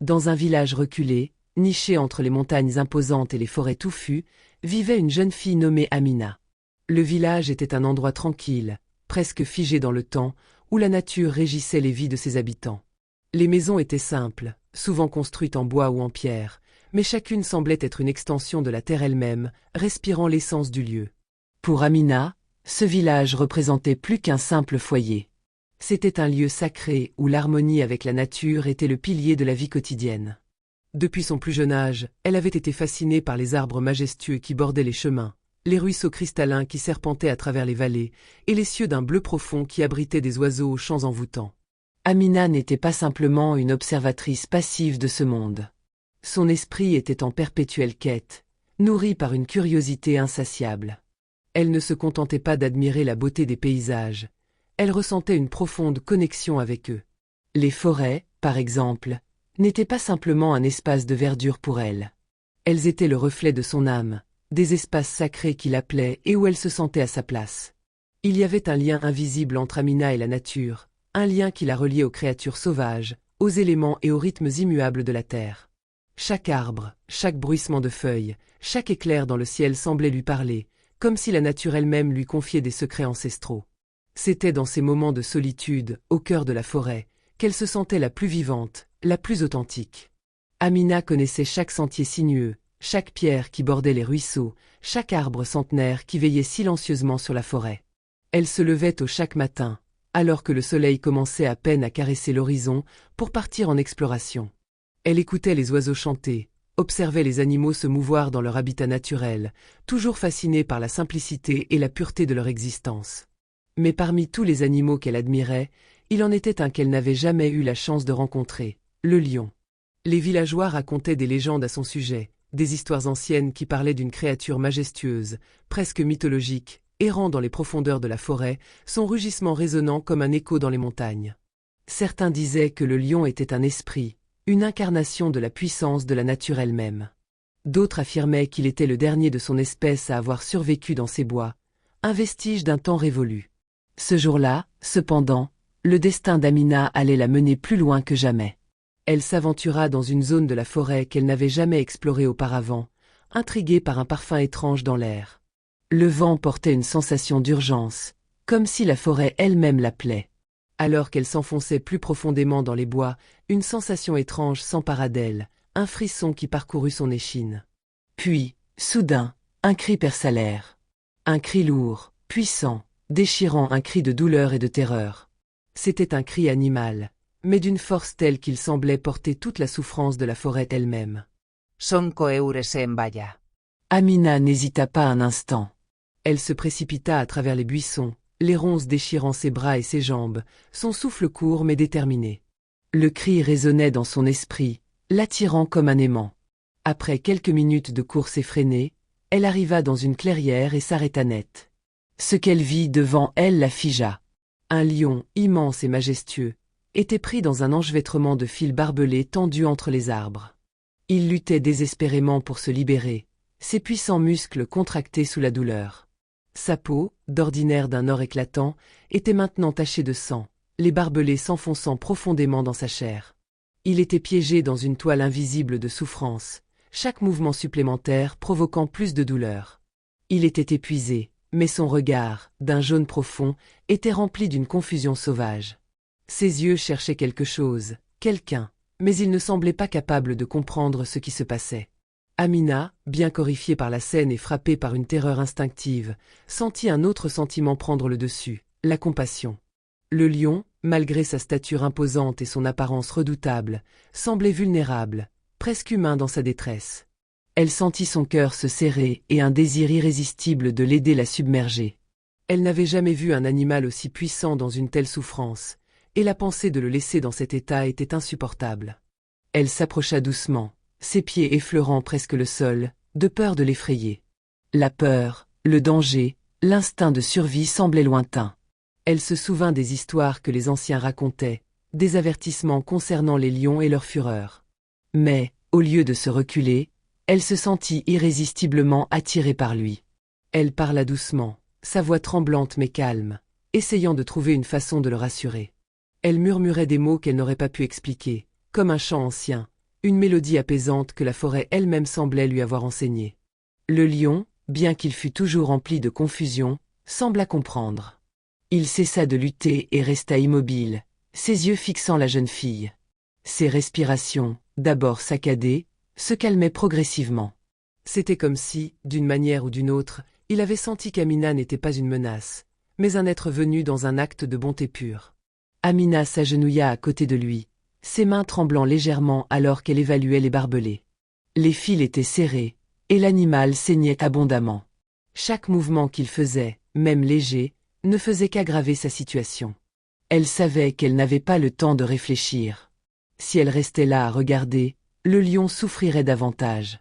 Dans un village reculé, niché entre les montagnes imposantes et les forêts touffues, vivait une jeune fille nommée Amina. Le village était un endroit tranquille, presque figé dans le temps, où la nature régissait les vies de ses habitants. Les maisons étaient simples, souvent construites en bois ou en pierre, mais chacune semblait être une extension de la terre elle-même, respirant l'essence du lieu. Pour Amina, ce village représentait plus qu'un simple foyer. C'était un lieu sacré où l'harmonie avec la nature était le pilier de la vie quotidienne. Depuis son plus jeune âge, elle avait été fascinée par les arbres majestueux qui bordaient les chemins, les ruisseaux cristallins qui serpentaient à travers les vallées, et les cieux d'un bleu profond qui abritaient des oiseaux aux chants envoûtants. Amina n'était pas simplement une observatrice passive de ce monde. Son esprit était en perpétuelle quête, nourri par une curiosité insatiable. Elle ne se contentait pas d'admirer la beauté des paysages, elle ressentait une profonde connexion avec eux. Les forêts, par exemple, n'étaient pas simplement un espace de verdure pour elle. Elles étaient le reflet de son âme, des espaces sacrés qui l'appelaient et où elle se sentait à sa place. Il y avait un lien invisible entre Amina et la nature, un lien qui la reliait aux créatures sauvages, aux éléments et aux rythmes immuables de la terre. Chaque arbre, chaque bruissement de feuilles, chaque éclair dans le ciel semblait lui parler, comme si la nature elle-même lui confiait des secrets ancestraux. C'était dans ces moments de solitude, au cœur de la forêt, qu'elle se sentait la plus vivante, la plus authentique. Amina connaissait chaque sentier sinueux, chaque pierre qui bordait les ruisseaux, chaque arbre centenaire qui veillait silencieusement sur la forêt. Elle se levait tôt chaque matin, alors que le soleil commençait à peine à caresser l'horizon, pour partir en exploration. Elle écoutait les oiseaux chanter, observait les animaux se mouvoir dans leur habitat naturel, toujours fascinée par la simplicité et la pureté de leur existence. Mais parmi tous les animaux qu'elle admirait, il en était un qu'elle n'avait jamais eu la chance de rencontrer, le lion. Les villageois racontaient des légendes à son sujet, des histoires anciennes qui parlaient d'une créature majestueuse, presque mythologique, errant dans les profondeurs de la forêt, son rugissement résonnant comme un écho dans les montagnes. Certains disaient que le lion était un esprit, une incarnation de la puissance de la nature elle-même. D'autres affirmaient qu'il était le dernier de son espèce à avoir survécu dans ces bois, un vestige d'un temps révolu. Ce jour-là, cependant, le destin d'Amina allait la mener plus loin que jamais. Elle s'aventura dans une zone de la forêt qu'elle n'avait jamais explorée auparavant, intriguée par un parfum étrange dans l'air. Le vent portait une sensation d'urgence, comme si la forêt elle-même l'appelait. Alors qu'elle s'enfonçait plus profondément dans les bois, une sensation étrange s'empara d'elle, un frisson qui parcourut son échine. Puis, soudain, un cri perça l'air. Un cri lourd, puissant, déchirant, un cri de douleur et de terreur. C'était un cri animal, mais d'une force telle qu'il semblait porter toute la souffrance de la forêt elle-même. Sonko eurese en baya. Amina n'hésita pas un instant. Elle se précipita à travers les buissons, les ronces déchirant ses bras et ses jambes, son souffle court mais déterminé. Le cri résonnait dans son esprit, l'attirant comme un aimant. Après quelques minutes de course effrénée, elle arriva dans une clairière et s'arrêta net. Ce qu'elle vit devant elle la figea. Un lion, immense et majestueux, était pris dans un enchevêtrement de fils barbelés tendus entre les arbres. Il luttait désespérément pour se libérer, ses puissants muscles contractés sous la douleur. Sa peau, d'ordinaire d'un or éclatant, était maintenant tachée de sang, les barbelés s'enfonçant profondément dans sa chair. Il était piégé dans une toile invisible de souffrance, chaque mouvement supplémentaire provoquant plus de douleur. Il était épuisé, mais son regard, d'un jaune profond, était rempli d'une confusion sauvage. Ses yeux cherchaient quelque chose, quelqu'un, mais il ne semblait pas capable de comprendre ce qui se passait. Amina, bien qu'horrifiée par la scène et frappée par une terreur instinctive, sentit un autre sentiment prendre le dessus, la compassion. Le lion, malgré sa stature imposante et son apparence redoutable, semblait vulnérable, presque humain dans sa détresse. Elle sentit son cœur se serrer et un désir irrésistible de l'aider la submerger. Elle n'avait jamais vu un animal aussi puissant dans une telle souffrance, et la pensée de le laisser dans cet état était insupportable. Elle s'approcha doucement, ses pieds effleurant presque le sol, de peur de l'effrayer. La peur, le danger, l'instinct de survie semblaient lointains. Elle se souvint des histoires que les anciens racontaient, des avertissements concernant les lions et leur fureur. Mais, au lieu de se reculer, elle se sentit irrésistiblement attirée par lui. Elle parla doucement, sa voix tremblante mais calme, essayant de trouver une façon de le rassurer. Elle murmurait des mots qu'elle n'aurait pas pu expliquer, comme un chant ancien, une mélodie apaisante que la forêt elle-même semblait lui avoir enseignée. Le lion, bien qu'il fût toujours rempli de confusion, sembla comprendre. Il cessa de lutter et resta immobile, ses yeux fixant la jeune fille. Ses respirations, d'abord saccadées, se calmaient progressivement. C'était comme si, d'une manière ou d'une autre, il avait senti qu'Amina n'était pas une menace, mais un être venu dans un acte de bonté pure. Amina s'agenouilla à côté de lui, ses mains tremblant légèrement alors qu'elle évaluait les barbelés. Les fils étaient serrés, et l'animal saignait abondamment. Chaque mouvement qu'il faisait, même léger, ne faisait qu'aggraver sa situation. Elle savait qu'elle n'avait pas le temps de réfléchir. Si elle restait là à regarder, le lion souffrirait davantage.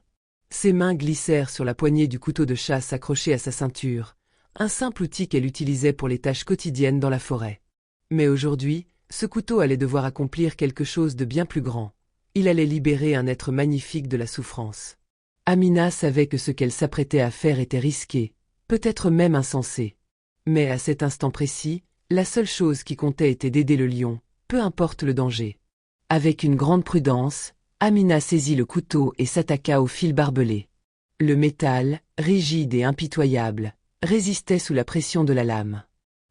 Ses mains glissèrent sur la poignée du couteau de chasse accroché à sa ceinture, un simple outil qu'elle utilisait pour les tâches quotidiennes dans la forêt. Mais aujourd'hui, ce couteau allait devoir accomplir quelque chose de bien plus grand. Il allait libérer un être magnifique de la souffrance. Amina savait que ce qu'elle s'apprêtait à faire était risqué, peut-être même insensé. Mais à cet instant précis, la seule chose qui comptait était d'aider le lion, peu importe le danger. Avec une grande prudence, Amina saisit le couteau et s'attaqua au fil barbelé. Le métal, rigide et impitoyable, résistait sous la pression de la lame.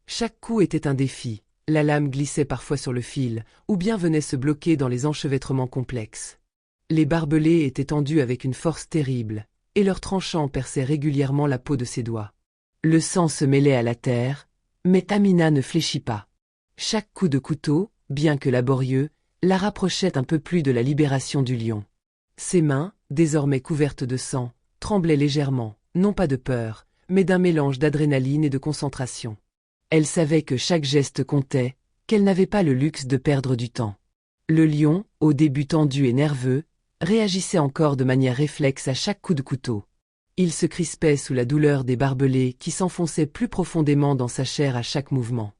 Chaque coup était un défi, la lame glissait parfois sur le fil, ou bien venait se bloquer dans les enchevêtrements complexes. Les barbelés étaient tendus avec une force terrible, et leurs tranchants perçaient régulièrement la peau de ses doigts. Le sang se mêlait à la terre, mais Amina ne fléchit pas. Chaque coup de couteau, bien que laborieux, la rapprochait un peu plus de la libération du lion. Ses mains, désormais couvertes de sang, tremblaient légèrement, non pas de peur, mais d'un mélange d'adrénaline et de concentration. Elle savait que chaque geste comptait, qu'elle n'avait pas le luxe de perdre du temps. Le lion, au début tendu et nerveux, réagissait encore de manière réflexe à chaque coup de couteau. Il se crispait sous la douleur des barbelés qui s'enfonçaient plus profondément dans sa chair à chaque mouvement.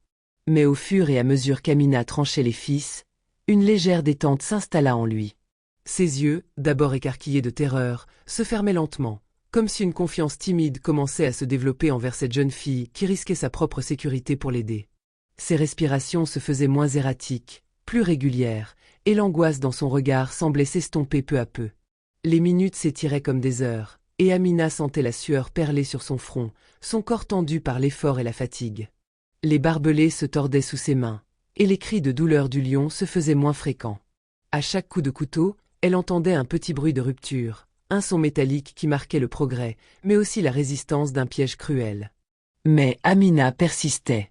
Mais au fur et à mesure qu'Amina tranchait les fils, une légère détente s'installa en lui. Ses yeux, d'abord écarquillés de terreur, se fermaient lentement, comme si une confiance timide commençait à se développer envers cette jeune fille qui risquait sa propre sécurité pour l'aider. Ses respirations se faisaient moins erratiques, plus régulières, et l'angoisse dans son regard semblait s'estomper peu à peu. Les minutes s'étiraient comme des heures, et Amina sentait la sueur perler sur son front, son corps tendu par l'effort et la fatigue. Les barbelés se tordaient sous ses mains, et les cris de douleur du lion se faisaient moins fréquents. À chaque coup de couteau, elle entendait un petit bruit de rupture, un son métallique qui marquait le progrès, mais aussi la résistance d'un piège cruel. Mais Amina persistait.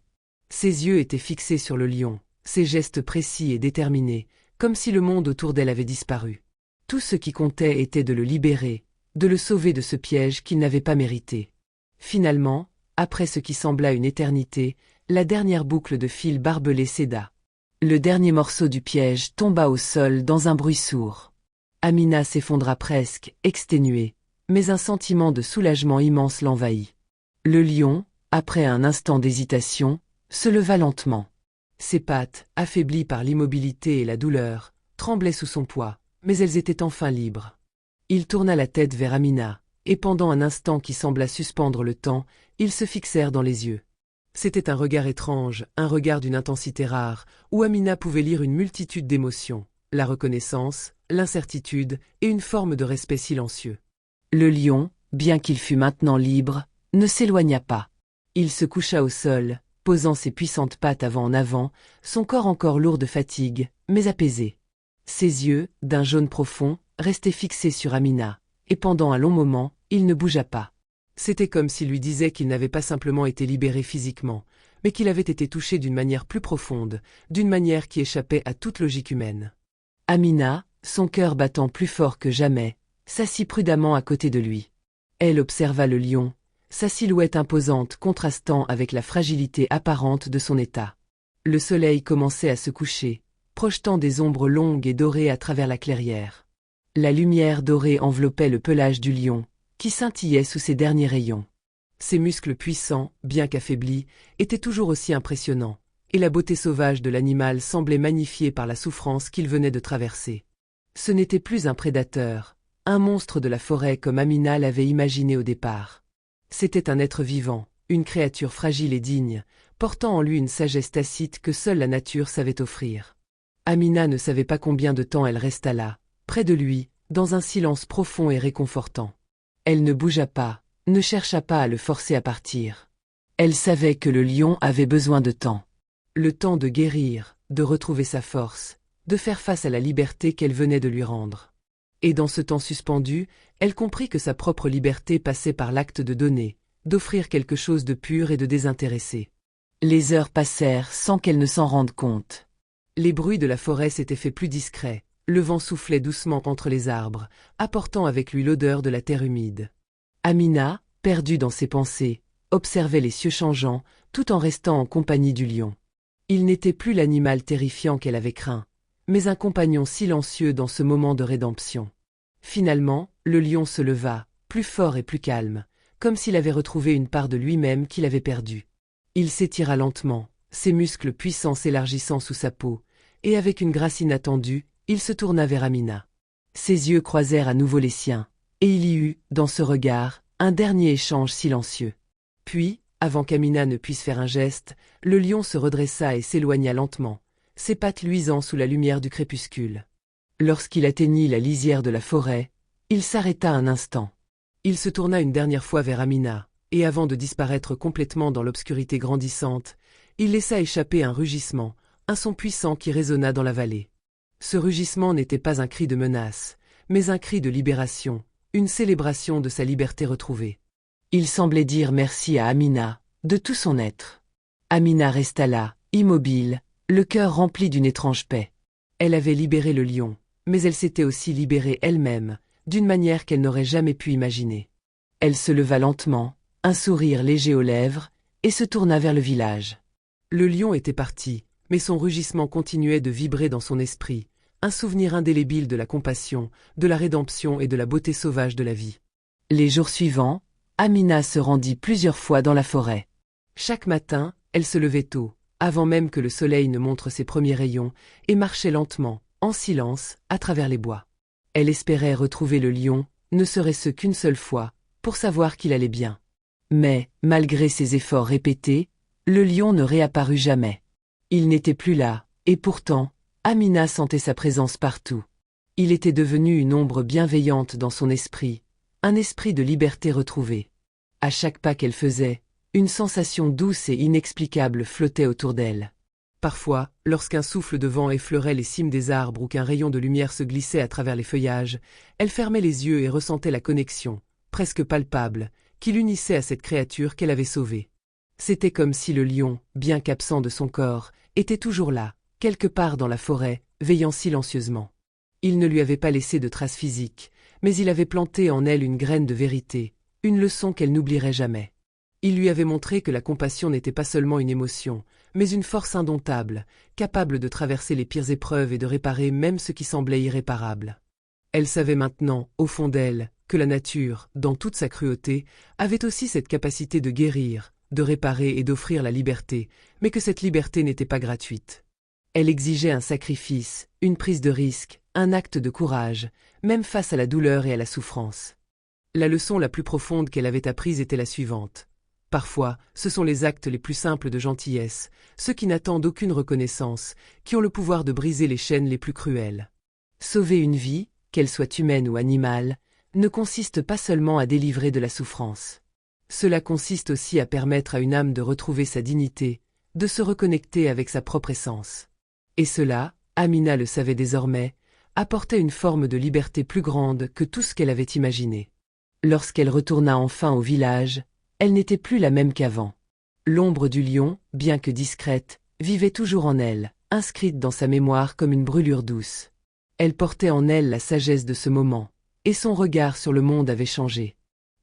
Ses yeux étaient fixés sur le lion, ses gestes précis et déterminés, comme si le monde autour d'elle avait disparu. Tout ce qui comptait était de le libérer, de le sauver de ce piège qu'il n'avait pas mérité. Finalement, après ce qui sembla une éternité, la dernière boucle de fil barbelé céda. Le dernier morceau du piège tomba au sol dans un bruit sourd. Amina s'effondra presque, exténuée, mais un sentiment de soulagement immense l'envahit. Le lion, après un instant d'hésitation, se leva lentement. Ses pattes, affaiblies par l'immobilité et la douleur, tremblaient sous son poids, mais elles étaient enfin libres. Il tourna la tête vers Amina, et pendant un instant qui sembla suspendre le temps, ils se fixèrent dans les yeux. C'était un regard étrange, un regard d'une intensité rare, où Amina pouvait lire une multitude d'émotions, la reconnaissance, l'incertitude et une forme de respect silencieux. Le lion, bien qu'il fût maintenant libre, ne s'éloigna pas. Il se coucha au sol, posant ses puissantes pattes avant en avant, son corps encore lourd de fatigue, mais apaisé. Ses yeux, d'un jaune profond, restaient fixés sur Amina, et pendant un long moment, il ne bougea pas. C'était comme s'il lui disait qu'il n'avait pas simplement été libéré physiquement, mais qu'il avait été touché d'une manière plus profonde, d'une manière qui échappait à toute logique humaine. Amina, son cœur battant plus fort que jamais, s'assit prudemment à côté de lui. Elle observa le lion, sa silhouette imposante contrastant avec la fragilité apparente de son état. Le soleil commençait à se coucher, projetant des ombres longues et dorées à travers la clairière. La lumière dorée enveloppait le pelage du lion, qui scintillait sous ses derniers rayons. Ses muscles puissants, bien qu'affaiblis, étaient toujours aussi impressionnants, et la beauté sauvage de l'animal semblait magnifiée par la souffrance qu'il venait de traverser. Ce n'était plus un prédateur, un monstre de la forêt comme Amina l'avait imaginé au départ. C'était un être vivant, une créature fragile et digne, portant en lui une sagesse tacite que seule la nature savait offrir. Amina ne savait pas combien de temps elle resta là, près de lui, dans un silence profond et réconfortant. Elle ne bougea pas, ne chercha pas à le forcer à partir. Elle savait que le lion avait besoin de temps. Le temps de guérir, de retrouver sa force, de faire face à la liberté qu'elle venait de lui rendre. Et dans ce temps suspendu, elle comprit que sa propre liberté passait par l'acte de donner, d'offrir quelque chose de pur et de désintéressé. Les heures passèrent sans qu'elle ne s'en rende compte. Les bruits de la forêt s'étaient fait plus discrets, le vent soufflait doucement entre les arbres, apportant avec lui l'odeur de la terre humide. Amina, perdue dans ses pensées, observait les cieux changeants, tout en restant en compagnie du lion. Il n'était plus l'animal terrifiant qu'elle avait craint, mais un compagnon silencieux dans ce moment de rédemption. Finalement, le lion se leva, plus fort et plus calme, comme s'il avait retrouvé une part de lui-même qu'il avait perdue. Il s'étira lentement, ses muscles puissants s'élargissant sous sa peau, et avec une grâce inattendue, il se tourna vers Amina. Ses yeux croisèrent à nouveau les siens, et il y eut, dans ce regard, un dernier échange silencieux. Puis, avant qu'Amina ne puisse faire un geste, le lion se redressa et s'éloigna lentement, ses pattes luisant sous la lumière du crépuscule. Lorsqu'il atteignit la lisière de la forêt, il s'arrêta un instant. Il se tourna une dernière fois vers Amina, et avant de disparaître complètement dans l'obscurité grandissante, il laissa échapper un rugissement, un son puissant qui résonna dans la vallée. Ce rugissement n'était pas un cri de menace, mais un cri de libération, une célébration de sa liberté retrouvée. Il semblait dire merci à Amina, de tout son être. Amina resta là, immobile, le cœur rempli d'une étrange paix. Elle avait libéré le lion, mais elle s'était aussi libérée elle-même, d'une manière qu'elle n'aurait jamais pu imaginer. Elle se leva lentement, un sourire léger aux lèvres, et se tourna vers le village. Le lion était parti, mais son rugissement continuait de vibrer dans son esprit, un souvenir indélébile de la compassion, de la rédemption et de la beauté sauvage de la vie. Les jours suivants, Amina se rendit plusieurs fois dans la forêt. Chaque matin, elle se levait tôt, avant même que le soleil ne montre ses premiers rayons, et marchait lentement, en silence, à travers les bois. Elle espérait retrouver le lion, ne serait-ce qu'une seule fois, pour savoir qu'il allait bien. Mais, malgré ses efforts répétés, le lion ne réapparut jamais. Il n'était plus là, et pourtant, Amina sentait sa présence partout. Il était devenu une ombre bienveillante dans son esprit, un esprit de liberté retrouvée. À chaque pas qu'elle faisait, une sensation douce et inexplicable flottait autour d'elle. Parfois, lorsqu'un souffle de vent effleurait les cimes des arbres ou qu'un rayon de lumière se glissait à travers les feuillages, elle fermait les yeux et ressentait la connexion, presque palpable, qui l'unissait à cette créature qu'elle avait sauvée. C'était comme si le lion, bien qu'absent de son corps, était toujours là, quelque part dans la forêt, veillant silencieusement. Il ne lui avait pas laissé de traces physiques, mais il avait planté en elle une graine de vérité, une leçon qu'elle n'oublierait jamais. Il lui avait montré que la compassion n'était pas seulement une émotion, mais une force indomptable, capable de traverser les pires épreuves et de réparer même ce qui semblait irréparable. Elle savait maintenant, au fond d'elle, que la nature, dans toute sa cruauté, avait aussi cette capacité de guérir, de réparer et d'offrir la liberté, mais que cette liberté n'était pas gratuite. Elle exigeait un sacrifice, une prise de risque, un acte de courage, même face à la douleur et à la souffrance. La leçon la plus profonde qu'elle avait apprise était la suivante. Parfois, ce sont les actes les plus simples de gentillesse, ceux qui n'attendent aucune reconnaissance, qui ont le pouvoir de briser les chaînes les plus cruelles. Sauver une vie, qu'elle soit humaine ou animale, ne consiste pas seulement à délivrer de la souffrance. Cela consiste aussi à permettre à une âme de retrouver sa dignité, de se reconnecter avec sa propre essence. Et cela, Amina le savait désormais, apportait une forme de liberté plus grande que tout ce qu'elle avait imaginé. Lorsqu'elle retourna enfin au village, elle n'était plus la même qu'avant. L'ombre du lion, bien que discrète, vivait toujours en elle, inscrite dans sa mémoire comme une brûlure douce. Elle portait en elle la sagesse de ce moment, et son regard sur le monde avait changé.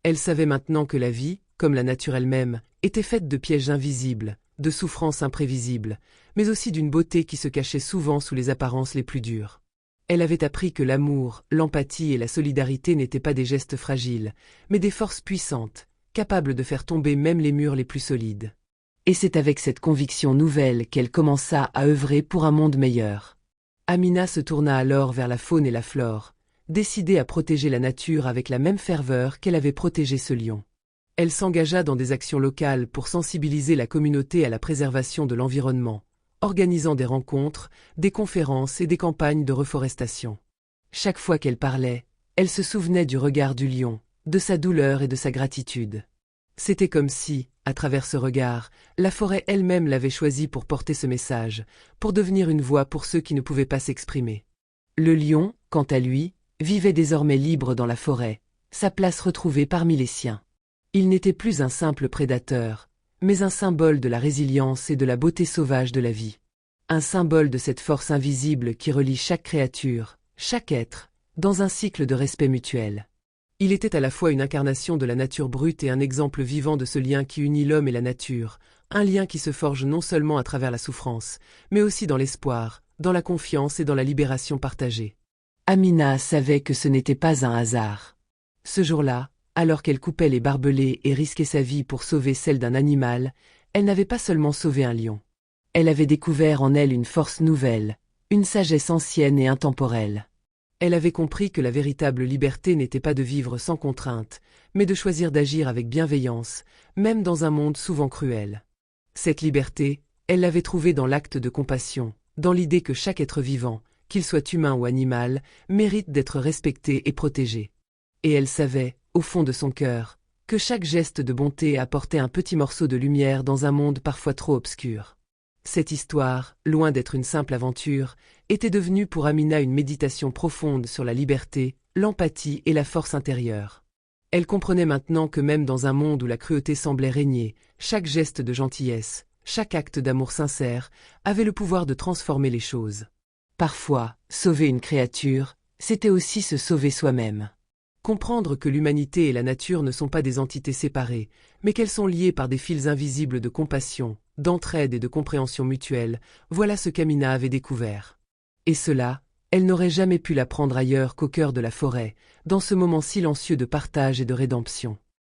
Elle savait maintenant que la vie, comme la nature elle-même, était faite de pièges invisibles, de souffrances imprévisibles, mais aussi d'une beauté qui se cachait souvent sous les apparences les plus dures. Elle avait appris que l'amour, l'empathie et la solidarité n'étaient pas des gestes fragiles, mais des forces puissantes, capables de faire tomber même les murs les plus solides. Et c'est avec cette conviction nouvelle qu'elle commença à œuvrer pour un monde meilleur. Amina se tourna alors vers la faune et la flore, décidée à protéger la nature avec la même ferveur qu'elle avait protégé ce lion. Elle s'engagea dans des actions locales pour sensibiliser la communauté à la préservation de l'environnement, organisant des rencontres, des conférences et des campagnes de reforestation. Chaque fois qu'elle parlait, elle se souvenait du regard du lion, de sa douleur et de sa gratitude. C'était comme si, à travers ce regard, la forêt elle-même l'avait choisie pour porter ce message, pour devenir une voix pour ceux qui ne pouvaient pas s'exprimer. Le lion, quant à lui, vivait désormais libre dans la forêt, sa place retrouvée parmi les siens. Il n'était plus un simple prédateur, mais un symbole de la résilience et de la beauté sauvage de la vie. Un symbole de cette force invisible qui relie chaque créature, chaque être, dans un cycle de respect mutuel. Il était à la fois une incarnation de la nature brute et un exemple vivant de ce lien qui unit l'homme et la nature, un lien qui se forge non seulement à travers la souffrance, mais aussi dans l'espoir, dans la confiance et dans la libération partagée. Amina savait que ce n'était pas un hasard. Ce jour-là, alors qu'elle coupait les barbelés et risquait sa vie pour sauver celle d'un animal, elle n'avait pas seulement sauvé un lion. Elle avait découvert en elle une force nouvelle, une sagesse ancienne et intemporelle. Elle avait compris que la véritable liberté n'était pas de vivre sans contrainte, mais de choisir d'agir avec bienveillance, même dans un monde souvent cruel. Cette liberté, elle l'avait trouvée dans l'acte de compassion, dans l'idée que chaque être vivant, qu'il soit humain ou animal, mérite d'être respecté et protégé. Et elle savait, au fond de son cœur, que chaque geste de bonté apportait un petit morceau de lumière dans un monde parfois trop obscur. Cette histoire, loin d'être une simple aventure, était devenue pour Amina une méditation profonde sur la liberté, l'empathie et la force intérieure. Elle comprenait maintenant que même dans un monde où la cruauté semblait régner, chaque geste de gentillesse, chaque acte d'amour sincère, avait le pouvoir de transformer les choses. Parfois, sauver une créature, c'était aussi se sauver soi-même. Comprendre que l'humanité et la nature ne sont pas des entités séparées, mais qu'elles sont liées par des fils invisibles de compassion, d'entraide et de compréhension mutuelle, voilà ce qu'Amina avait découvert. Et cela, elle n'aurait jamais pu l'apprendre ailleurs qu'au cœur de la forêt, dans ce moment silencieux de partage et de rédemption.